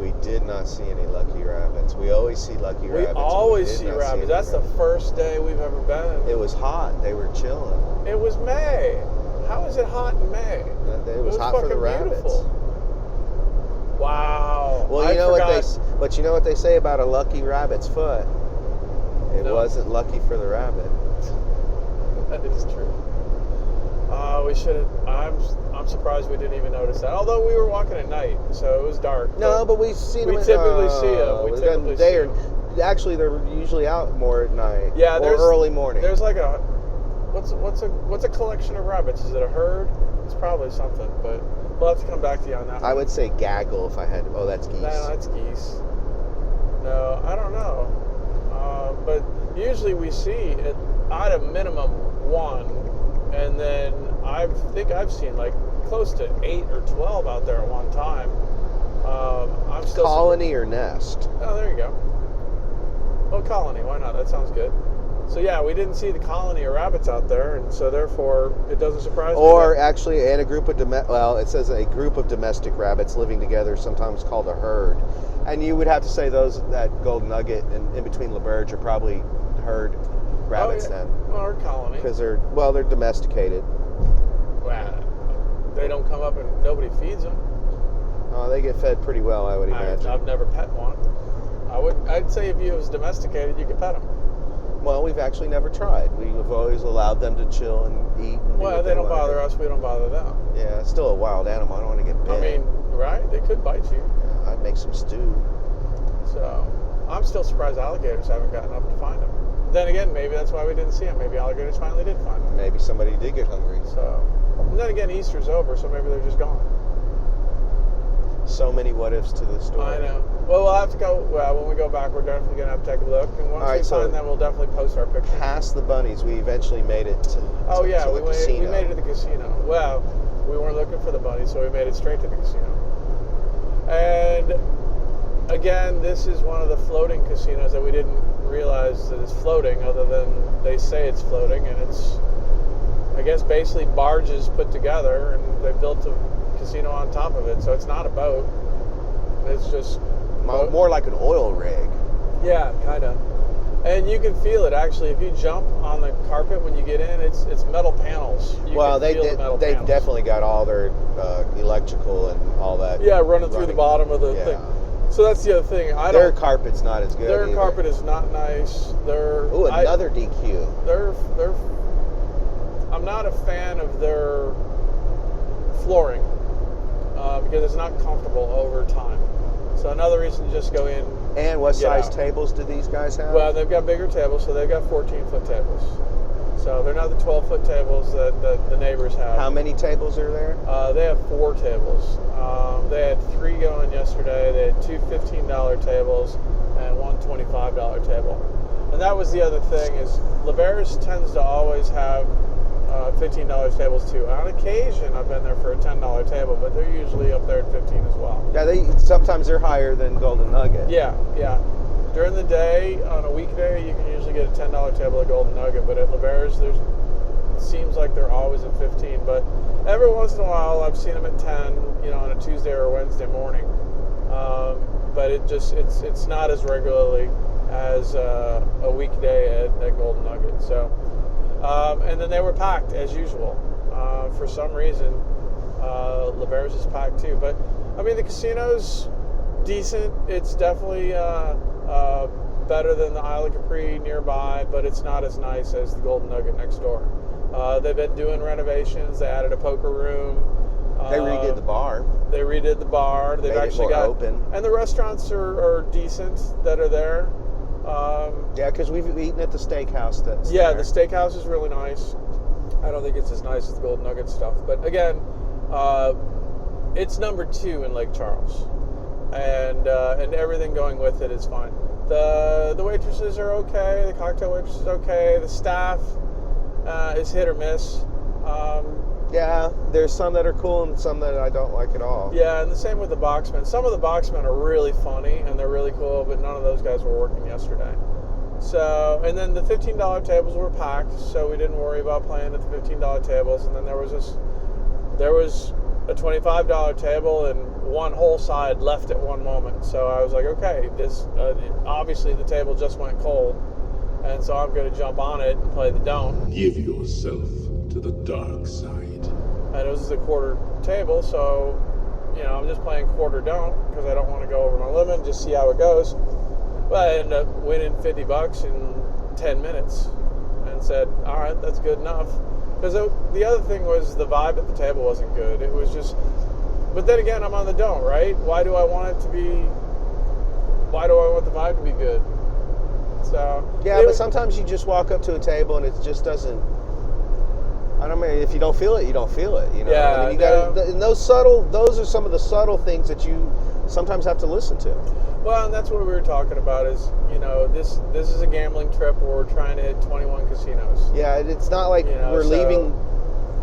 We did not see any lucky rabbits. We always see lucky rabbits. We always did see not rabbits. any That's the rabbits. first day we've ever been. It was hot. They were chilling. It was May. How is it hot in May? It was hot for the fucking rabbits. beautiful. Wow. Well, you know what they say about a lucky rabbit's foot. It No. wasn't lucky for the rabbit. That is true. we should have. I'm surprised we didn't even notice that. Although we were walking at night, so it was dark. No, but we see them. We typically see them. We typically see them. Actually, they're usually out more at night. Yeah, or early morning. There's like a what's a collection of rabbits? Is it a herd? It's probably something, but we'll have to come back to you on that. I would say gaggle if I had. Oh, that's geese. No, that's geese. No, I don't know. But usually we see at a minimum one, and then I think I've seen like close to 8 or 12 out there at one time. I'm still colony or nest. Oh, there you go. Well, colony, why not? That sounds good. So yeah, we didn't see the colony of rabbits out there, and so therefore it doesn't surprise me. Or actually, and a group of it says a group of domestic rabbits living together, sometimes called a herd. And you would have to say those that Golden Nugget and in between LaBerge are probably herd rabbits then. Or colony. Because they're domesticated. Wow. They don't come up and nobody feeds them. They get fed pretty well, I would imagine. I've never pet one. I'd say if you was domesticated, you could pet them. Well, we've actually never tried. We've always allowed them to chill and eat. And well, they don't bother us. We don't bother them. Yeah, it's still a wild animal. I don't want to get bit. I mean, right? They could bite you. Yeah, I'd make some stew. So, I'm still surprised alligators haven't gotten up to find them. Then again, maybe that's why we didn't see them. Maybe alligators finally did find them. Maybe somebody did get hungry. So, and then again, Easter's over, so maybe they're just gone. So many what ifs to the story. I know. Well, we'll have to go. Well, when we go back, we're definitely going to have to take a look. And once we find them, we'll definitely post our picture. Past the bunnies, we eventually made it to Oh, yeah, to the casino. We made it to the casino. Well, we weren't looking for the bunnies, so we made it straight to the casino. And again, this is one of the floating casinos that we didn't realize that it's floating, other than they say it's floating, and it's, I guess, basically barges put together, and they built a casino on top of it, so it's not a boat. It's just more like an oil rig. Yeah, kind of. And you can feel it actually if you jump on the carpet when you get in. It's metal panels. They've definitely got all their electrical and all that. Yeah, running through the bottom of the thing. So that's the other thing. Their carpet's not as good. Their carpet is not nice. Another DQ. I'm not a fan of their flooring because it's not comfortable over time. So another reason to just go in. And what size tables do these guys have? Well, they've got bigger tables, so they've got 14-foot tables. So they're not the 12-foot tables that the neighbors have. How many tables are there? They have 4 tables. They had 3 going yesterday. They had 2 $15 tables and 1 $25 table. And that was the other thing is LaBerge tends to always have $15 tables too. On occasion, I've been there for a $10 table, but they're usually up there at 15 as well. Yeah, sometimes they're higher than Golden Nugget. Yeah. During the day, on a weekday, you can usually get a $10 table at Golden Nugget, but at LaBerge, it seems like they're always at 15. But every once in a while, I've seen them at 10, on a Tuesday or a Wednesday morning. But it's not as regularly as a weekday at Golden Nugget. So. And then they were packed as usual. For some reason, LaBerge is packed too. But I mean, the casino's decent. It's definitely better than the Isle of Capri nearby, but it's not as nice as the Golden Nugget next door. They've been doing renovations. They added a poker room. They redid the bar. They've actually got open. And the restaurants are decent that are there. Yeah, because we've eaten at the steakhouse. The steakhouse is really nice. I don't think it's as nice as the Golden Nugget stuff, but again, it's number 2 in Lake Charles, and everything going with it is fine. The waitresses are okay. The cocktail waitress is okay. The staff is hit or miss. Yeah, there's some that are cool and some that I don't like at all. Yeah, and the same with the boxmen. Some of the boxmen are really funny and they're really cool, but none of those guys were working yesterday. So, and then the $15 tables were packed, so we didn't worry about playing at the $15 tables. And then there was a $25 table and one whole side left at one moment. So I was like, okay, this obviously the table just went cold, and so I'm going to jump on it and play the don't. Give yourself to the dark side. And it was a quarter table, so I'm just playing quarter don't because I don't want to go over my limit and just see how it goes. But I ended up winning $50 in 10 minutes and said, all right, that's good enough. Because the other thing was the vibe at the table wasn't good. It was just, but then again, I'm on the don't, right? Why do I want the vibe to be good? So yeah, but sometimes you just walk up to a table and it just doesn't. I don't mean, if you don't feel it, you don't feel it. You know, Yeah, I mean, you got and those are some of the subtle things that you sometimes have to listen to. Well, and that's what we were talking about. Is this is a gambling trip where we're trying to hit 21 casinos. Yeah, it's not like we're leaving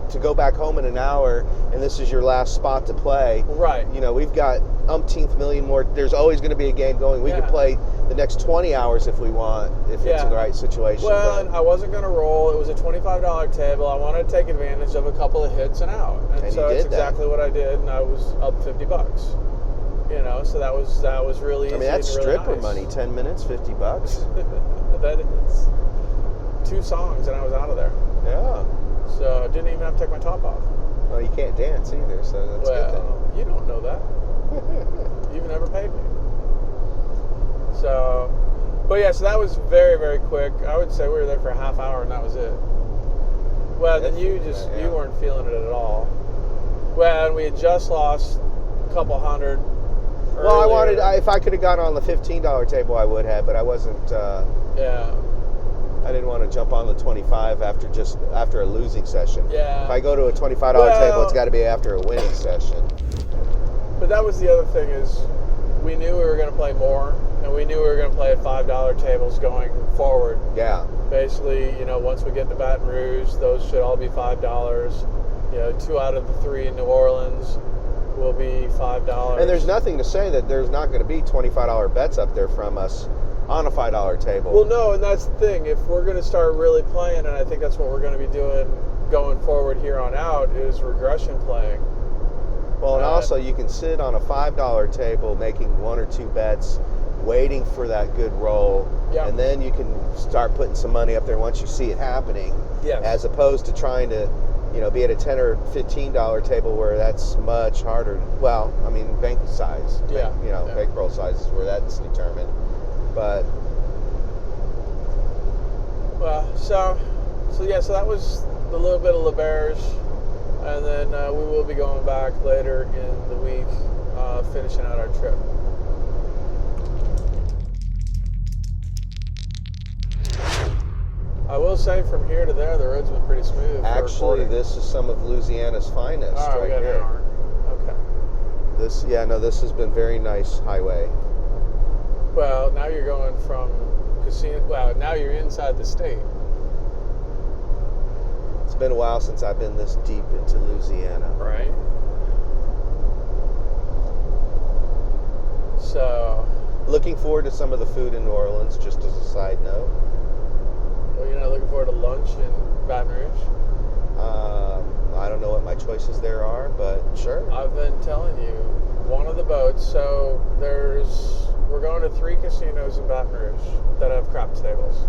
to go back home in an hour and this is your last spot to play. Right. We've got umpteenth million more. There's always going to be a game going. We could play the next 20 hours if we want, if it's the right situation. Well, and I wasn't going to roll. It was a $25 table. I wanted to take advantage of a couple of hits and out. And so that's exactly what I did, and I was up $50. So that was really easy. I mean, that's and really stripper nice. money. 10 minutes, $50. That is 2 songs, and I was out of there. Yeah. So I didn't even have to take my top off. Well, you can't dance either, so that's a good thing. You don't know that. You've never paid me. So, but yeah, so that was very, very quick. I would say we were there for a half hour, and that was it. Well, then you weren't feeling it at all. Well, and we had just lost a couple hundred. Well, if I could have gone on the $15 table, I would have, but I wasn't. I didn't want to jump on the 25 after a losing session. Yeah. If I go to a $25 table, it's got to be after a winning session. But that was the other thing is, we knew we were going to play more, and we knew we were going to play at $5 tables going forward. Yeah. Basically, once we get to Baton Rouge, those should all be $5. 2 out of the 3 in New Orleans will be $5. And there's nothing to say that there's not going to be $25 bets up there from us on a $5 table. Well, no, and that's the thing. If we're going to start really playing, and I think that's what we're going to be doing going forward here on out, is regression playing. Well, and also you can sit on a $5 table making 1 or 2 bets, waiting for that good roll, and then you can start putting some money up there once you see it happening, as opposed to trying to be at a $10 or $15 table where that's much harder. Well, I mean, bank size, bankroll size is where that's determined. But so that was a little bit of Le Berge, and then we will be going back later in the week, finishing out our trip. I will say, from here to there, the road's been pretty smooth. Actually, this is some of Louisiana's finest right we got here. An hour. Okay. This has been very nice highway. Well, now you're going from casino. Well, now you're inside the state. It's been a while since I've been this deep into Louisiana. Right. So, looking forward to some of the food in New Orleans, just as a side note. Well, you're not looking forward to lunch in Baton Rouge? I don't know what my choices there are, but sure. I've been telling you, one of the boats, so we're going to 3 casinos in Baton Rouge that have craps tables.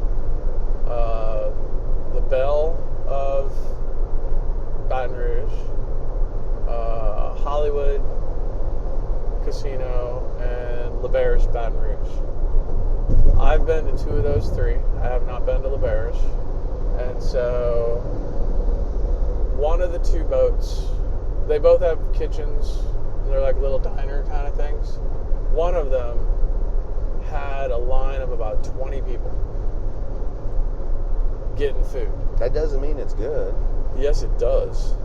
The Belle of Baton Rouge, Hollywood Casino, and Le Berge Baton Rouge. I've been to 2 of those 3. I have not been to Le Berge. And so one of the 2 boats, they both have kitchens. They're like little diner kind of things. One of them had a line of about 20 people getting food. That doesn't mean it's good. Yes, it does.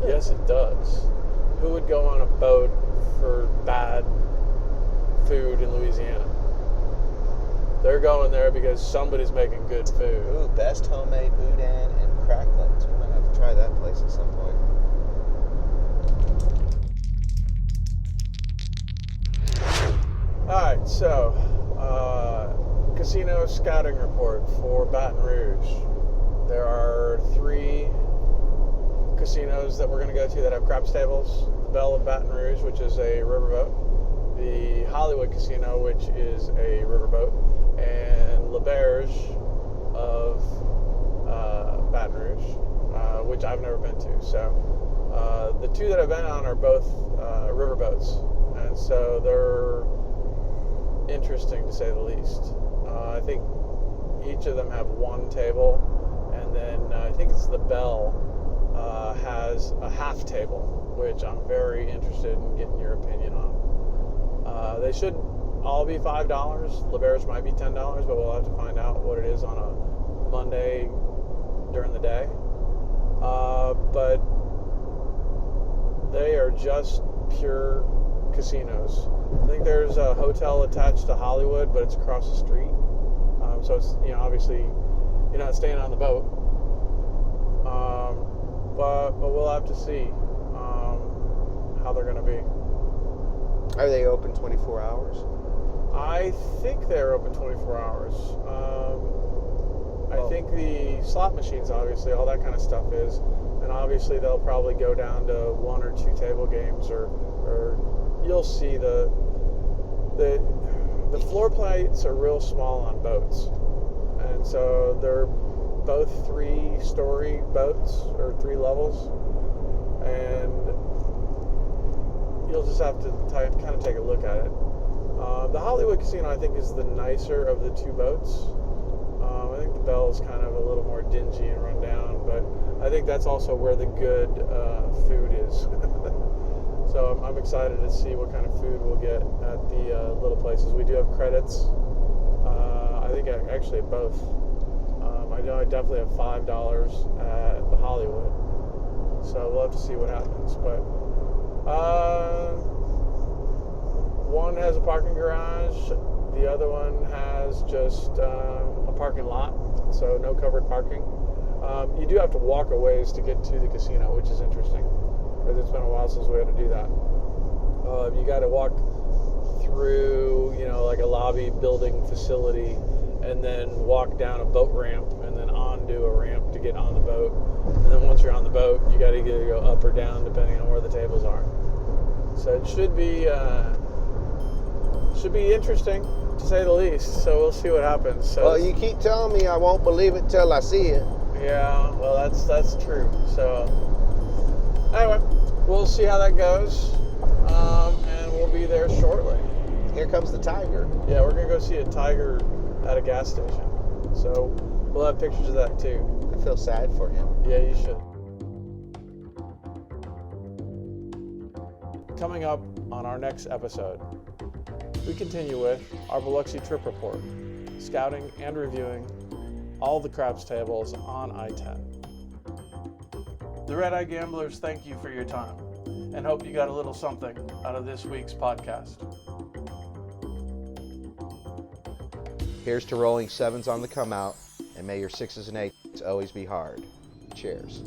Yes, it does. Who would go on a boat for bad food in Louisiana? They're going there because somebody's making good food. Ooh, best homemade boudin and cracklins. We might have to try that place at some point. Alright, so casino scouting report for Baton Rouge. There are 3 casinos that we're going to go to that have craps tables. The Belle of Baton Rouge, which is a riverboat. The Hollywood Casino, which is a riverboat. And Le Berge of Baton Rouge, which I've never been to. So the 2 that I've been on are both riverboats, and so they're interesting to say the least. I think each of them have 1 table, and then I think it's the Bell, has a half table, which I'm very interested in getting your opinion on. They should all be $5. LeBare's might be $10, but we'll have to find out what it is on a Monday during the day. But they are just pure casinos. I think there's a hotel attached to Hollywood, but it's across the street. So it's, obviously you're not staying on the boat. But we'll have to see how they're going to be. Are they open 24 hours? I think they're open 24 hours. I think the slot machines, obviously, all that kind of stuff is. And obviously they'll probably go down to 1 or 2 table games, or you'll see the floor plates are real small on boats. And so they're both 3-story boats, or 3 levels. And you'll just have to kind of take a look at it. The Hollywood Casino, I think, is the nicer of the 2 boats. I think the Bell is kind of a little more dingy and run down, but I think that's also where the good food is. So I'm excited to see what kind of food we'll get at the little places. We do have credits. I think actually both. I know I definitely have $5 at the Hollywood. So we'll have to see what happens. But one has a parking garage. The other one has just a parking lot, so no covered parking. You do have to walk a ways to get to the casino, which is interesting, because it's been a while since we had to do that. You got to walk through, like a lobby building facility, and then walk down a boat ramp, and then onto a ramp to get on the boat. And then once you're on the boat, you got to either go up or down depending on where the tables are. So it should be interesting, to say the least. So we'll see what happens. So well, you keep telling me I won't believe it till I see it. Yeah, well, that's true. So anyway, we'll see how that goes, and we'll be there shortly. Here comes the tiger. Yeah, we're gonna go see a tiger at a gas station. So we'll have pictures of that too. I feel sad for him. Yeah, you should. Coming up on our next episode, we continue with our Biloxi trip report, scouting and reviewing all the craps tables on I-10. The Red Eye Gamblers thank you for your time and hope you got a little something out of this week's podcast. Here's to rolling 7s on the come out, and may your 6s and 8s always be hard. Cheers.